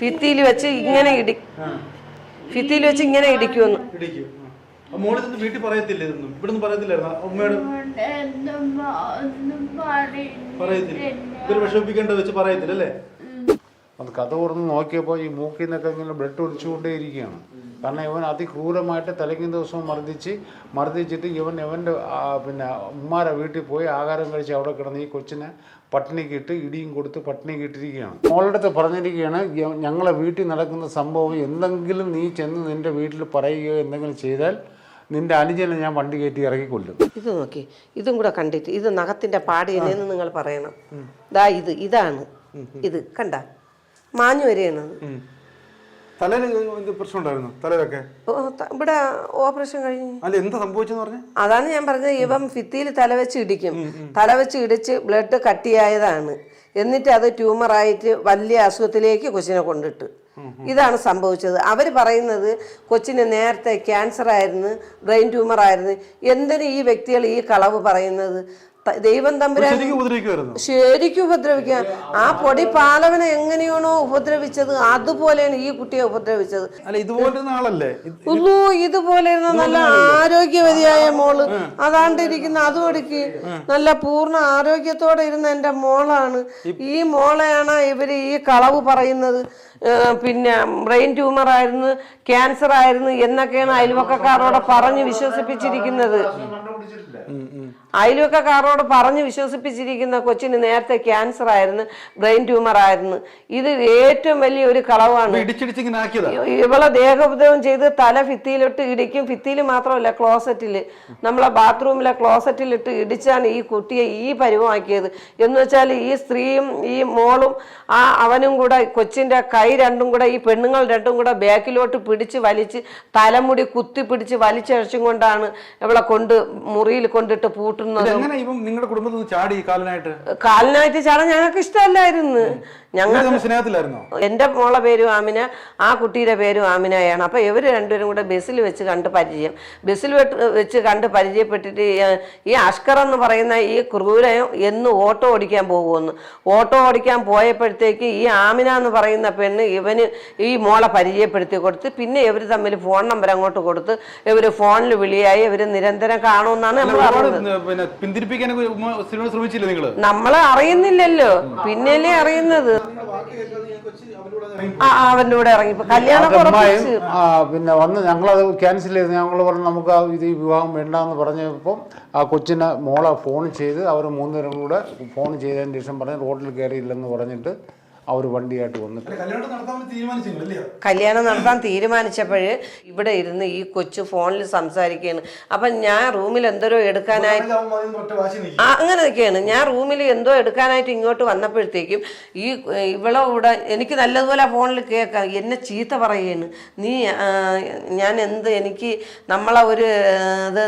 ഭിത്തിയിൽ വെച്ച് ഇങ്ങനെ ഭിത്തിയിൽ വെച്ച് ഇങ്ങനെ ഇടിക്കുമെന്ന്. വീട്ടിൽ പറയത്തില്ലേ? ഇവിടുന്ന് പറയത്തില്ലായിരുന്നു ഉമ്മയോട്? പറയത്തില്ല, വിഷമിപ്പിക്കേണ്ട വെച്ച് പറയത്തില്ല അല്ലേ? അത് കഥ തുറന്ന് നോക്കിയപ്പോൾ ഈ മൂക്കിൽ നിന്നൊക്കെ ഇങ്ങനെ ബ്ലഡ് ഒലിച്ചുകൊണ്ടേയിരിക്കുകയാണ്. കാരണം ഇവൻ അതിക്രൂരമായിട്ട് തലയ്ക്കുന്ന ദിവസവും മർദ്ദിച്ചിട്ട് ഇവൻ്റെ പിന്നെ ഉമ്മാരെ വീട്ടിൽ പോയി ആഹാരം കഴിച്ച് അവിടെ കിടന്ന് ഈ കൊച്ചിനെ പട്ടിണിക്കിട്ട് ഇടിയും കൊടുത്ത് പട്ടിണിക്ക് ഇട്ടിരിക്കുകയാണ്. മോളുടെ അടുത്ത് പറഞ്ഞിരിക്കുകയാണ്, ഞങ്ങളെ വീട്ടിൽ നടക്കുന്ന സംഭവം എന്തെങ്കിലും നീ ചെന്ന് നിൻ്റെ വീട്ടിൽ പറയുകയോ എന്തെങ്കിലും ചെയ്താൽ നിന്റെ അനുജനെ ഞാൻ വണ്ടി കയറ്റി ഇറക്കിക്കൊല്ലും. ഇത് നോക്കി, ഇതും കൂടെ കണ്ടിട്ട് ഇത് നഖത്തിന്റെ പാടിയെന്ന് നിങ്ങൾ പറയണം. ഇതാണ് ഇത് കണ്ട മാഞ്ഞു വരെയാണ്. ഇവിടെ ഓപ്പറേഷൻ കഴിഞ്ഞു. അതാണ് ഞാൻ പറഞ്ഞത്, ഇവൻ ഭിത്തിയിൽ തലവെച്ച് ഇടിക്കും. തലവെച്ച് ഇടിച്ച് ബ്ലഡ് കട്ടിയായതാണ്. എന്നിട്ട് അത് ട്യൂമറായിട്ട് വലിയ അസുഖത്തിലേക്ക് കൊച്ചിനെ കൊണ്ടിട്ട് ഇതാണ് സംഭവിച്ചത്. അവർ പറയുന്നത് കൊച്ചിന് നേരത്തെ ക്യാൻസർ ആയിരുന്നു, ബ്രെയിൻ ട്യൂമർ ആയിരുന്നു. എന്തിനു ഈ വ്യക്തികൾ ഈ കളവ് പറയുന്നത്? ദൈവം തമ്പുരാൻ ശരിക്കും ഉപദ്രവിക്കുക. ആ പൊടി പാലവനെ എങ്ങനെയാണോ ഉപദ്രവിച്ചത് അതുപോലെയാണ് ഈ കുട്ടിയെ ഉപദ്രവിച്ചത്. ഇതുപോലെ നല്ല ആരോഗ്യവതിയായ മോള് അതാണ്ടിരിക്കുന്ന അതും എടുക്ക് നല്ല പൂർണ്ണ ആരോഗ്യത്തോടെ ഇരുന്ന എൻ്റെ മോളാണ്. ഈ മോളെയാണ് ഇവര് ഈ കളവ് പറയുന്നത്. പിന്നെ ബ്രെയിൻ ട്യൂമർ ആയിരുന്നു, ക്യാൻസർ ആയിരുന്നു എന്നൊക്കെയാണ് അയൽവക്കക്കാരോട് പറഞ്ഞ് വിശ്വസിപ്പിച്ചിരിക്കുന്നത്. അയൽവക്കക്കാരോട് പറഞ്ഞ് വിശ്വസിപ്പിച്ചിരിക്കുന്ന കൊച്ചിന് നേരത്തെ ക്യാൻസർ ആയിരുന്നു, ബ്രെയിൻ ട്യൂമർ ആയിരുന്നു. ഇത് ഏറ്റവും വലിയ ഒരു കളവാണ്. ഇവളെ ദേഹോപദ്രവം ചെയ്ത് തല ഭിത്തിയിലിട്ട് ഇടിക്കും. ഭിത്തിയിൽ മാത്രമല്ല, ക്ലോസറ്റില്, നമ്മളെ ബാത്റൂമിലെ ക്ലോസറ്റിലിട്ട് ഇടിച്ചാണ് ഈ കുട്ടിയെ ഈ പരുവമാക്കിയത്. എന്ന് വെച്ചാൽ ഈ സ്ത്രീയും ഈ മോളും അവനും കൂടെ കൊച്ചിന്റെ കൈ രണ്ടും കൂടെ, ഈ പെണ്ണുങ്ങൾ രണ്ടും കൂടെ ബാക്കിലോട്ട് പിടിച്ച് വലിച്ച് തലമുടി കുത്തി പിടിച്ച് വലിച്ചഴിച്ചും കൊണ്ടാണ് ഇവളെ കൊണ്ട് മുറിയിൽ കൊണ്ടിട്ട് പൂട്ടുന്നത്. കാലിനായിട്ട് ചാടാൻ ഞങ്ങൾക്ക് ഇഷ്ടമല്ലായിരുന്നു. എന്റെ മോളെ പേരും ആമിന, ആ കുട്ടിയുടെ പേരും ആമിനയാണ്. അപ്പൊ ഇവര് രണ്ടുപേരും കൂടെ ബസ്സിൽ വെച്ച് കണ്ട് പരിചയം. ബസ്സിൽ വെച്ച് കണ്ട് പരിചയപ്പെട്ടിട്ട് ഈ അഷ്കർ എന്ന് പറയുന്ന ഈ ക്രൂരം എന്ന് ഓട്ടോ ഓടിക്കാൻ പോകുമെന്ന്. ഓട്ടോ ഓടിക്കാൻ പോയപ്പോഴത്തേക്ക് ഈ ആമിന എന്ന് പറയുന്ന പെണ്ണ് ഇവന് ഈ മോളെ പരിചയപ്പെടുത്തി കൊടുത്ത് പിന്നെ ഇവർ തമ്മിൽ ഫോൺ നമ്പർ അങ്ങോട്ട് കൊടുത്ത് ഇവര് ഫോണിൽ വിളിയായി. ഇവര് നിരന്തരം കാണുമെന്നാണ് നമ്മൾ നമ്മളെ അറിയുന്നില്ലല്ലോ, പിന്നല്ലേ അറിയുന്നത്. അവന്റെ കൂടെ ഇറങ്ങി കല്യാണം പിന്നെ വന്ന് ഞങ്ങളത് ക്യാൻസൽ ചെയ്ത് ഞങ്ങൾ പറഞ്ഞു നമുക്ക് ഇത് ഈ വിവാഹം വേണ്ടെന്ന് പറഞ്ഞപ്പോൾ ആ കൊച്ചിനെ മോളെ ഫോൺ ചെയ്ത് അവർ മൂന്നുപേരും കൂടെ ഫോൺ ചെയ്തതിന് ശേഷം പറഞ്ഞ് റോഡിൽ കയറിയില്ലെന്ന് പറഞ്ഞിട്ട് അവർ വണ്ടിയായിട്ട് വന്നിട്ട് കല്യാണം നടത്താൻ തീരുമാനിച്ചപ്പോൾ ഇവിടെ ഇരുന്ന് ഈ കൊച്ചു ഫോണിൽ സംസാരിക്കുകയാണ്. അപ്പം ഞാൻ റൂമിൽ എന്തോരോ എടുക്കാനായിട്ട് അങ്ങനെയൊക്കെയാണ്. ഞാൻ റൂമിൽ എന്തോ എടുക്കാനായിട്ട് ഇങ്ങോട്ട് വന്നപ്പോഴത്തേക്കും ഈ ഇവളെ കൂടെ എനിക്ക് നല്ലതുപോലെ ആ ഫോണിൽ കേൾക്കാം. എന്നെ ചീത്ത പറയുകയാണ്. നീ ഞാൻ എനിക്ക് നമ്മളെ ഒരു ഇത്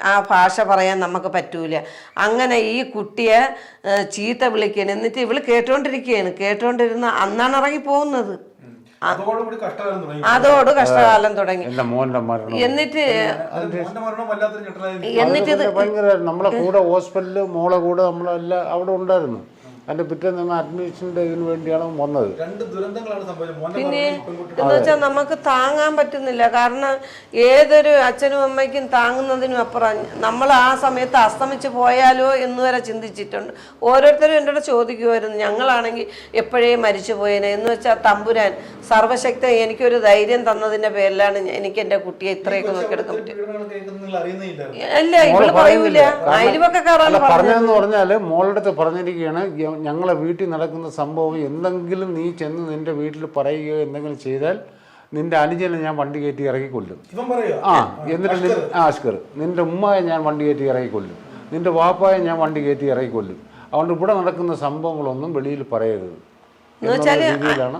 ആ ഭാഷ പറയാൻ നമുക്ക് പറ്റൂല. അങ്ങനെ ഈ കുട്ടിയെ ചീത്ത വിളിക്കുകയാണ്. എന്നിട്ട് ഇവള് കേട്ടോണ്ടിരുന്ന അന്നാണ് ഇറങ്ങി പോകുന്നത്. അതോട് കഷ്ടകാലം തുടങ്ങി. എന്നിട്ട് നമ്മളെ കൂടെ ഹോസ്പിറ്റലില് മോളെ കൂടെ നമ്മളെല്ലാം അവിടെ ഉണ്ടായിരുന്നു. അതിന്റെ പിറ്റേന്ന് അഡ്മിഷന്റെ ഇതിന് വേണ്ടിയാണ് വന്നത്. പിന്നെ എന്ന് വെച്ചാൽ നമുക്ക് താങ്ങാൻ പറ്റുന്നില്ല. കാരണം ഏതൊരു അച്ഛനും അമ്മയ്ക്കും താങ്ങുന്നതിനും അപ്പുറം നമ്മൾ ആ സമയത്ത് അസ്തമിച്ച് പോയാലോ എന്ന് വരെ ചിന്തിച്ചിട്ടുണ്ട്. ഓരോരുത്തരും എന്നോട് ചോദിക്കുമായിരുന്നു, ഞങ്ങളാണെങ്കിൽ എപ്പോഴേ മരിച്ചു പോയേനെ. എന്ന് വെച്ചാൽ തമ്പുരാൻ സർവശക്തി എനിക്കൊരു ധൈര്യം തന്നതിന്റെ പേരിലാണ് എനിക്ക് എന്റെ കുട്ടിയെ ഇത്രയൊക്കെ നോക്കിയെടുക്കാൻ പറ്റും. അല്ല, ഇവള് പറയൂല, അയൽവക്കക്കാരാണ് പറഞ്ഞതെന്ന് പറഞ്ഞാല് മോളുടെ അടുത്ത് പറഞ്ഞിരിക്കുകയാണ്, ഞങ്ങളെ വീട്ടിൽ നടക്കുന്ന സംഭവം എന്തെങ്കിലും നീ ചെന്ന് നിന്റെ വീട്ടിൽ പറയുകയോ എന്തെങ്കിലും ചെയ്താൽ നിന്റെ അനുജനെ ഞാൻ വണ്ടി കയറ്റി ഇറക്കിക്കൊല്ലും. എന്നിട്ട് അഷ്കർ നിന്റെ ഉമ്മയെ ഞാൻ വണ്ടി കയറ്റി ഇറക്കിക്കൊല്ലും, നിന്റെ വാപ്പായെ ഞാൻ വണ്ടി കയറ്റി ഇറക്കിക്കൊല്ലും. അതുകൊണ്ട് ഇവിടെ നടക്കുന്ന സംഭവങ്ങളൊന്നും വെളിയിൽ പറയരുത് എന്ന് വെച്ചാൽ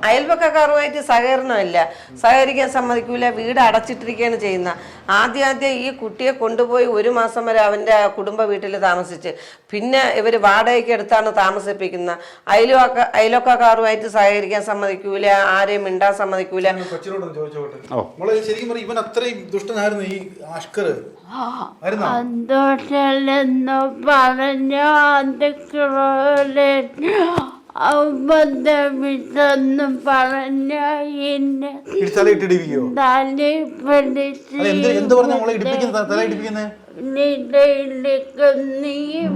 അയൽവക്കക്കാരുമായിട്ട് സഹകരണമില്ല, സഹകരിക്കാൻ സമ്മതിക്കൂല. വീട് അടച്ചിട്ടിരിക്കുകയാണ് ചെയ്യുന്ന. ആദ്യം ഈ കുട്ടിയെ കൊണ്ടുപോയി 1 മാസം വരെ അവൻ്റെ കുടുംബ വീട്ടിൽ താമസിച്ച് പിന്നെ ഇവർ വാടകയ്ക്ക് എടുത്താണ് താമസിപ്പിക്കുന്ന. അയൽവക്കക്കാരുമായിട്ട് സഹകരിക്കാൻ സമ്മതിക്കൂല, ആരെയും മിണ്ടാൻ സമ്മതിക്കൂല. ഇവൻ അത്രയും ദുഷ്ടനായിരുന്നു ഈ അഷ്കർ. സന്തോഷല്ലെന്ന് പറഞ്ഞ അബദ്ധമില്ലെന്ന് പറഞ്ഞ എന്നെ ഇടിച്ചാലേ ഇട്ടിടിപ്പിക്കോ? തലയിൽ എന്ത് പറഞ്ഞ മോളെ ഇടിപ്പിക്കുന്നത്? തല ഇടിപ്പിക്കുന്നത് നീ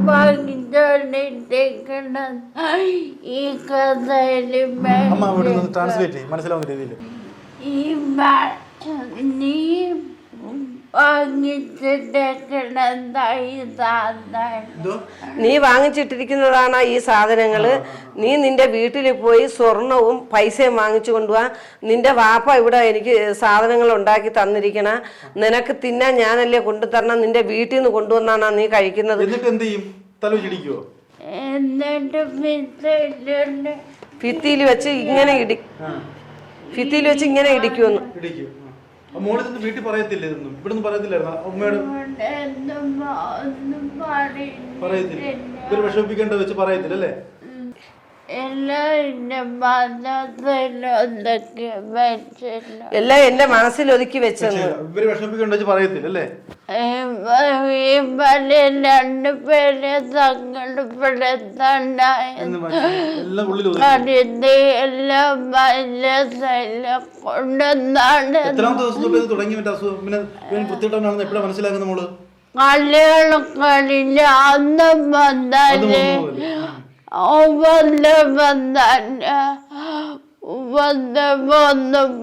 വാങ്ങിച്ചോണ്ടിരിക്കണം. ഈ കഥയിൽ അമ്മ അവിടെ നിന്ന് ട്രാൻസ്ലേറ്റ് ചെയ്യും മനസ്സിലാവുന്ന രീതിയിൽ. ഈ നീ നീ വാങ്ങിച്ചിട്ടിരിക്കുന്നതാണ് ഈ സാധനങ്ങള്. നീ നിന്റെ വീട്ടിൽ പോയി സ്വർണവും പൈസയും വാങ്ങിച്ചു കൊണ്ടുപോവാ. നിന്റെ വാപ്പ ഇവിടെ എനിക്ക് സാധനങ്ങൾ ഉണ്ടാക്കി തന്നിരിക്കണ, നിനക്ക് തിന്നാൻ ഞാനല്ലേ കൊണ്ടുതരണം. നിന്റെ വീട്ടിൽ നിന്ന് കൊണ്ടുവന്നാണ് നീ കഴിക്കുന്നത്. എന്നിട്ട് എന്ത് ചെയ്യും? തല ഇടിക്കുവോ? എന്നിട്ട് ഭിത്തിയിൽ വെച്ച് ഇങ്ങനെ ഭിത്തിയിൽ വെച്ച് ഇങ്ങനെ ഇടിക്കുമെന്ന്. ഇടിക്കും. മോളിൽ നിന്ന് വീട്ടിൽ പറയത്തില്ല ഇതൊന്നും? ഇവിടുന്ന് പറയത്തില്ലായിരുന്നു അമ്മയോട്? പറയത്തില്ല. ഇവര് വിഷമിപ്പിക്കേണ്ട വെച്ച് പറയത്തില്ല അല്ലേ? എല്ലാം എന്റെ മനസ്സിൽ ഒതുക്കി വെച്ചെന്ന്. ഇവര് വിഷമിപ്പിക്കേണ്ട വെച്ച് പറയത്തില്ല അല്ലേ? രണ്ടുപേരെ സങ്കടപ്പെടുത്തണ്ടായ എല്ലാം ഉള്ളിൽ കൊണ്ടുവന്നാണ്. എത്രാം ദിവസം തുടങ്ങി മറ്റേ അസുഖം? പിന്നെ വൃത്തിയിട്ടാണെന്ന് എപ്പോഴാണ് മനസ്സിലാക്കുന്ന മോള്? കല്യാണം കഴിഞ്ഞ അന്നും വന്നാലേ ഒന്നും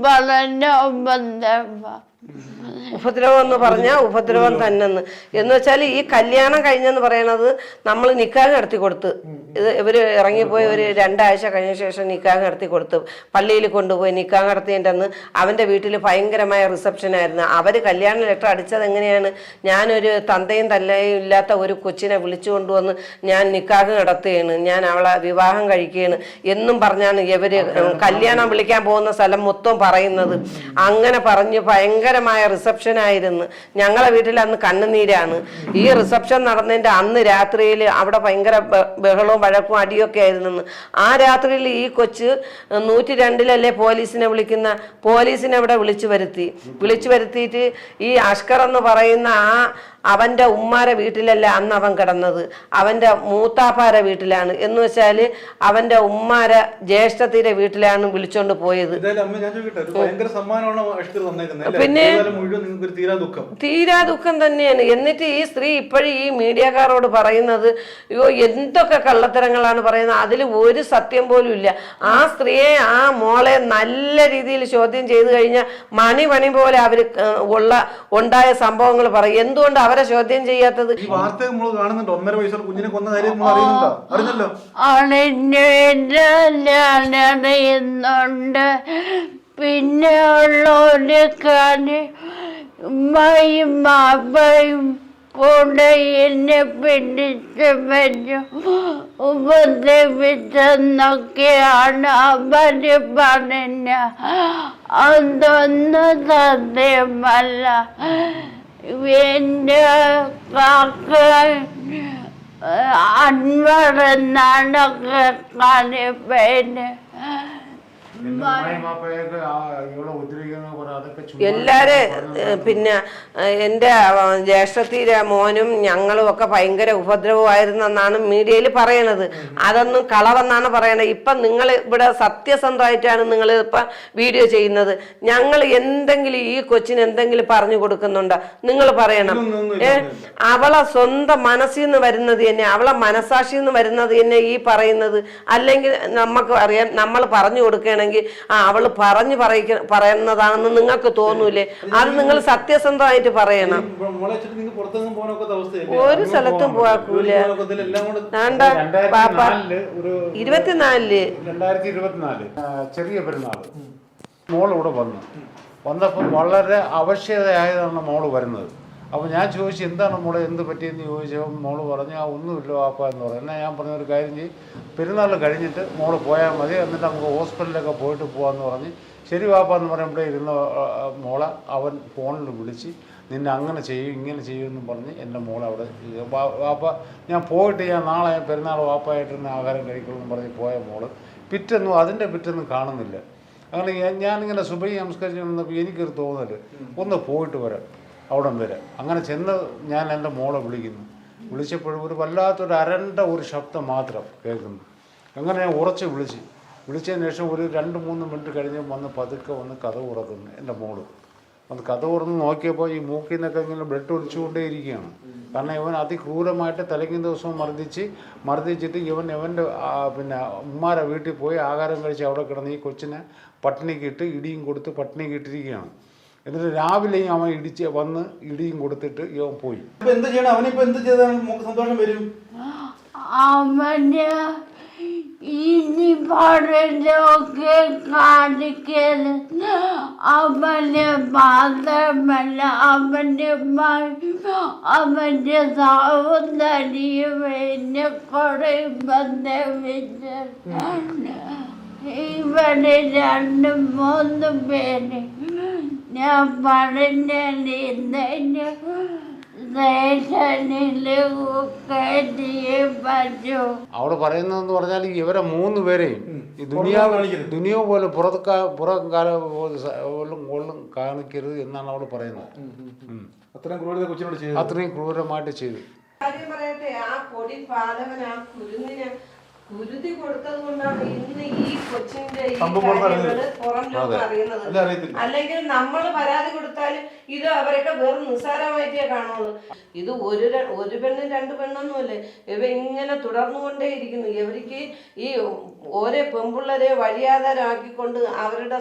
പറഞ്ഞ ഉപദ്രവം എന്ന് പറഞ്ഞാൽ ഉപദ്രവം തന്നെന്ന്. എന്ന് വെച്ചാൽ ഈ കല്യാണം കഴിഞ്ഞെന്ന് പറയണത് നമ്മൾ നിക്കാഹ് നടത്തി കൊടുത്ത്, ഇത് ഇവര് ഇറങ്ങിപ്പോയി ഒരു 2 ആഴ്ച കഴിഞ്ഞ ശേഷം നിക്കാഹ് നടത്തി കൊടുത്ത് പള്ളിയിൽ കൊണ്ടുപോയി നിക്കാഹ് നടത്തിയതിൻ്റെ അന്ന് അവൻ്റെ വീട്ടിൽ ഭയങ്കരമായ റിസപ്ഷനായിരുന്നു. അവര് കല്യാണ ലെറ്റർ അടിച്ചത് എങ്ങനെയാണ്? ഞാനൊരു തന്തയും തല്ലയും ഇല്ലാത്ത ഒരു കൊച്ചിനെ വിളിച്ചു കൊണ്ടുവന്ന് ഞാൻ നിക്കാഹ് നടത്തുകയാണ്, ഞാൻ അവളെ വിവാഹം കഴിക്കുകയാണ് എന്നും പറഞ്ഞാണ് ഇവര് കല്യാണം വിളിക്കാൻ പോകുന്ന സ്ഥലം മൊത്തം പറയുന്നത്. അങ്ങനെ പറഞ്ഞ് ഭയങ്കരമായ റിസപ്ഷനായിരുന്നു. ഞങ്ങളെ വീട്ടിൽ അന്ന് കണ്ണുനീരാണ്. ഈ റിസപ്ഷൻ നടന്നതിൻ്റെ അന്ന് രാത്രിയിൽ അവിടെ ഭയങ്കര ബഹളവും വഴക്കും അടിയൊക്കെ ആയിരുന്നു. ആ രാത്രിയിൽ ഈ കൊച്ച് 102-ലല്ലേ പോലീസിനെ വിളിക്കുന്ന, പോലീസിനെ ഇവിടെ വിളിച്ചു വരുത്തിയിട്ട് ഈ അഷ്കർ എന്ന് പറയുന്ന അവൻ്റെ ഉമ്മാരെ വീട്ടിലല്ല അന്ന് അവൻ കിടന്നത്, അവൻ്റെ മൂത്താപ്പാരെ വീട്ടിലാണ്. എന്ന് വെച്ചാൽ അവൻ്റെ ഉമ്മാരെ ജ്യേഷ്ഠത്തിൻ്റെ വീട്ടിലാണ് വിളിച്ചോണ്ട് പോയത്. പിന്നെ തീരാ ദുഃഖം തന്നെയാണ്. എന്നിട്ട് ഈ സ്ത്രീ ഇപ്പോഴും ഈ മീഡിയക്കാരോട് പറയുന്നത്, അയ്യോ എന്തൊക്കെ കള്ളത്തരങ്ങളാണ് പറയുന്നത്, അതിൽ ഒരു സത്യം പോലും ഇല്ല. ആ സ്ത്രീയെ ആ മോളെ നല്ല രീതിയിൽ ചോദ്യം ചെയ്തു കഴിഞ്ഞാൽ മണി പോലെ അവർ ഉണ്ടായ സംഭവങ്ങൾ പറയും. എന്തുകൊണ്ട് അവരെ ചോദ്യം ചെയ്യാത്തത്? ഈ വാർത്ത നമ്മൾ കാണുന്നുണ്ട്. 1.5 വയസ്സുള്ള കുഞ്ഞിനെ കൊന്ന കാര്യം നമ്മൾ അറിയുന്നുണ്ടോ? അറിഞ്ഞല്ലോ. അറിയുന്നുണ്ട്. പിന്നെ ഉള്ളൊരു കാര്യം ഉമ്മയും ബാപ്പയും കൂടെ എന്നെ പിടിച്ചു വെച്ചു ഉപദ്രവിച്ചെന്നൊക്കെയാണ് അവര് പറഞ്ഞ. അതൊന്നും സത്യമല്ല. എൻ്റെ കാക്ക അൻവർ എന്നാണ് പേര്. എല്ലാരെ പിന്നെ എൻ്റെ ജ്യേഷ്ഠത്തിയുടെ മോനും ഞങ്ങളും ഒക്കെ ഭയങ്കര ഉപദ്രവമായിരുന്നെന്നാണ് മീഡിയയിൽ പറയണത്. അതൊന്നും കളവെന്നാണ് പറയണത്. ഇപ്പം നിങ്ങൾ ഇവിടെ സത്യസന്ധമായിട്ടാണ് നിങ്ങൾ ഇപ്പം വീഡിയോ ചെയ്യുന്നത്. ഞങ്ങൾ എന്തെങ്കിലും ഈ കൊച്ചിന് എന്തെങ്കിലും പറഞ്ഞു കൊടുക്കുന്നുണ്ടോ? നിങ്ങൾ പറയണം. അവളെ സ്വന്തം മനസ്സിൽ നിന്ന് വരുന്നത് തന്നെ, അവളെ മനസാക്ഷിയിൽ നിന്ന് വരുന്നത് തന്നെ ഈ പറയുന്നത്. അല്ലെങ്കിൽ നമുക്ക് അറിയാം, നമ്മൾ പറഞ്ഞു കൊടുക്കുകയാണെങ്കിൽ അവള് പറയുന്നതാണെന്ന് നിങ്ങൾക്ക് തോന്നൂലേ? അത് നിങ്ങൾ സത്യസന്ധമായിട്ട് പറയണം. ഒരു സ്ഥലത്തും പോവാക്കൂല. 2024 ചെറിയ പെരുന്നാൾ മോൾ ഇവിടെ വന്നപ്പോൾ വളരെ അവശതയായതാണ് മോള് വരുന്നത്. അപ്പോൾ ഞാൻ ചോദിച്ചു, എന്താണ് മോളെ, എന്ത് പറ്റിയെന്ന് ചോദിച്ചപ്പോൾ മോള് പറഞ്ഞു, ഒന്നുമില്ല വാപ്പ എന്ന് പറഞ്ഞു. എന്നാൽ ഞാൻ പറഞ്ഞൊരു കാര്യം ചെയ്യും, പെരുന്നാൾ കഴിഞ്ഞിട്ട് മോള് പോയാൽ മതി, എന്നിട്ട് നമുക്ക് ഹോസ്പിറ്റലിലൊക്കെ പോയിട്ട് പോകാമെന്ന് പറഞ്ഞ്. ശരി വാപ്പ എന്ന് പറയുമ്പോൾ ഇരുന്ന മോളെ അവൻ ഫോണിൽ വിളിച്ച്, നിന്നെ അങ്ങനെ ചെയ്യും ഇങ്ങനെ ചെയ്യുമെന്നും പറഞ്ഞ് എൻ്റെ മോളെ അവിടെ വാപ്പ ഞാൻ പോയിട്ട് നാളെ പെരുന്നാൾ വാപ്പയായിട്ടിരുന്ന ആഹാരം കഴിക്കുമെന്നും പറഞ്ഞ് പോയ മോള് അതിൻ്റെ പിറ്റൊന്നും കാണുന്നില്ല. അങ്ങനെ ഞാനിങ്ങനെ സുബഹി നമസ്കരിച്ച് വന്നപ്പോൾ എനിക്കൊരു തോന്നൽ, ഒന്ന് പോയിട്ട് വരാം അവിടം വരെ. അങ്ങനെ ചെന്ന് ഞാൻ എൻ്റെ മോളെ വിളിച്ചപ്പോഴും ഒരു വല്ലാത്തൊരു അരണ്ട ഒരു ശബ്ദം മാത്രം കേൾക്കുന്നു. അങ്ങനെ ഞാൻ ഉറച്ച് വിളിച്ചതിന് ശേഷം ഒരു 2-3 മിനിറ്റ് കഴിഞ്ഞ് വന്ന് പതുക്കെ വന്ന് കഥ തുറക്കുന്നു എൻ്റെ മോള്. അത് കഥ തുറന്ന് നോക്കിയപ്പോൾ ഈ മൂക്കിൽ നിന്നൊക്കെ ഇങ്ങനെ ബ്ലഡ് ഒലിച്ചുകൊണ്ടേയിരിക്കുകയാണ്. കാരണം ഇവൻ അതിക്രൂരമായിട്ട് തലയ്ക്കും ദിവസവും മർദ്ദിച്ചിട്ട് ഇവൻ്റെ പിന്നെ ഉമ്മാരെ വീട്ടിൽ പോയി ആഹാരം കഴിച്ച് അവിടെ കിടന്ന് ഈ കൊച്ചിനെ പട്ടിണിക്കിട്ട് ഇടിയും കൊടുത്ത് പട്ടിണിക്കിട്ടിരിക്കുകയാണ്. എന്നിട്ട് രാവിലെയും അവൻ വന്ന് ഇടിയും കൊടുത്തിട്ട് ഇവൻ പോയി. എന്ത് ചെയ്യണം? അവനിപ്പോ എന്ത് ചെയ്താൽ നമുക്ക് സന്തോഷം വരും? അവന് ഇനി പറഞ്ഞൊക്കെ കാണിക്കല്. അവന് മാത്രമല്ല അവന്റെ സൗന്ദര്യം എന്നെ കുറെ ബന്ധമില്ല. ഇവന് 2-3 പേര് ഞാൻ പറഞ്ഞിരുന്ന അവിടെ പറയുന്നതെന്ന് പറഞ്ഞാൽ ഇവരെ 3 പേരെയും ഈ ദുനിയാവ് പോലെ പുറം കാലം കാണിക്കരുത് എന്നാണ് അവിടെ പറയുന്നത്. അത്രയും ക്രൂരത കൊച്ചിനോട് ചെയ്തു. അത്രയും ക്രൂരമായിട്ട് ചെയ്തു. കാര്യം പറയട്ടെ, ആ പൊടി പാലവൻ ആ കുരുന്നിന് കുരുതി കൊടുത്തത് കൊണ്ടാണ് ഇന്ന് ഈ കൊച്ചിന്റെ ഈ കാര്യങ്ങള് പുറം ലോകം അറിയുന്നത്. അല്ലെങ്കിൽ നമ്മൾ പരാതി കൊടുത്താലും ഇത് അവരൊക്കെ വെറും നിസ്സാരമായിട്ടേ കാണുള്ളൂ. ഇത് ഒരു പെണ്ണും 2 പെണ്ണൊന്നുമല്ലേ, ഇവ ഇങ്ങനെ തുടർന്നുകൊണ്ടേയിരിക്കുന്നു. ഇവർക്ക് ഈ ഓരോ പെൺപിള്ളരെ വഴിയാധാരമാക്കിക്കൊണ്ട് അവരുടെ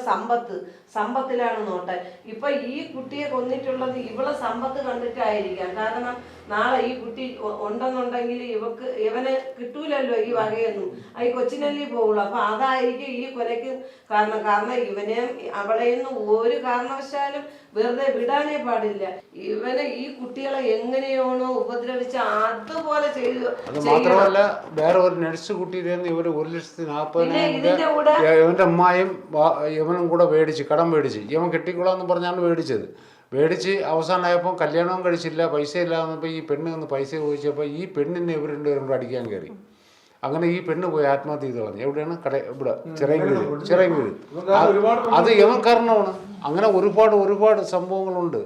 സമ്പത്തിലാണ് നോട്ടം. ഇപ്പൊ ഈ കുട്ടിയെ കൊന്നിട്ടുള്ളത് ഇവളെ സമ്പത്ത് കണ്ടിട്ടായിരിക്കാം. കാരണം നാളെ ഈ കുട്ടി ഉണ്ടെന്നുണ്ടെങ്കിൽ ഇവനെ കിട്ടൂലല്ലോ ഈ വകയൊന്നും. ഈ കൊച്ചിനല്ലേ പോവുള്ളൂ. അപ്പൊ അതായിരിക്കും ഈ കൊലയ്ക്ക് കാരണം ഇവനെയും അവളെയൊന്നും ഒരു കാരണവശാലും വെറുതെ വിടാനേ പാടില്ല. ഇവനെ ഈ കുട്ടികളെ എങ്ങനെയാണോ ഉപദ്രവിച്ച അതുപോലെ ചെയ്തു. അത് മാത്രമല്ല, വേറെ ഒരു നഴ്സ് കുട്ടിയിലേന്ന് ഇവര് 1,40,000 ഇവന്റെ അമ്മായും ഇവനും കൂടെ കടം മേടിച്ച് ഇവൻ കെട്ടിക്കൊള്ളാന്ന് പറഞ്ഞാണ് മേടിച്ച് അവസാനമായപ്പോൾ കല്യാണവും കഴിച്ചില്ല, പൈസ ഇല്ല എന്നപ്പോൾ ഈ പെണ്ണ് ഒന്ന് പൈസ ചോദിച്ചപ്പോൾ ഈ പെണ്ണിനെ ഇവർ 2 പേരും കൂടെ അടിക്കാൻ കയറി. അങ്ങനെ ഈ പെണ്ണ് പോയി ആത്മഹത്യ ചെയ്ത് കളഞ്ഞു. എവിടെയാണ്? ഇവിടെ ചിറയൻകീഴ്. അത് ഇവൻ കാരണമാണ്. അങ്ങനെ ഒരുപാട് സംഭവങ്ങളുണ്ട്.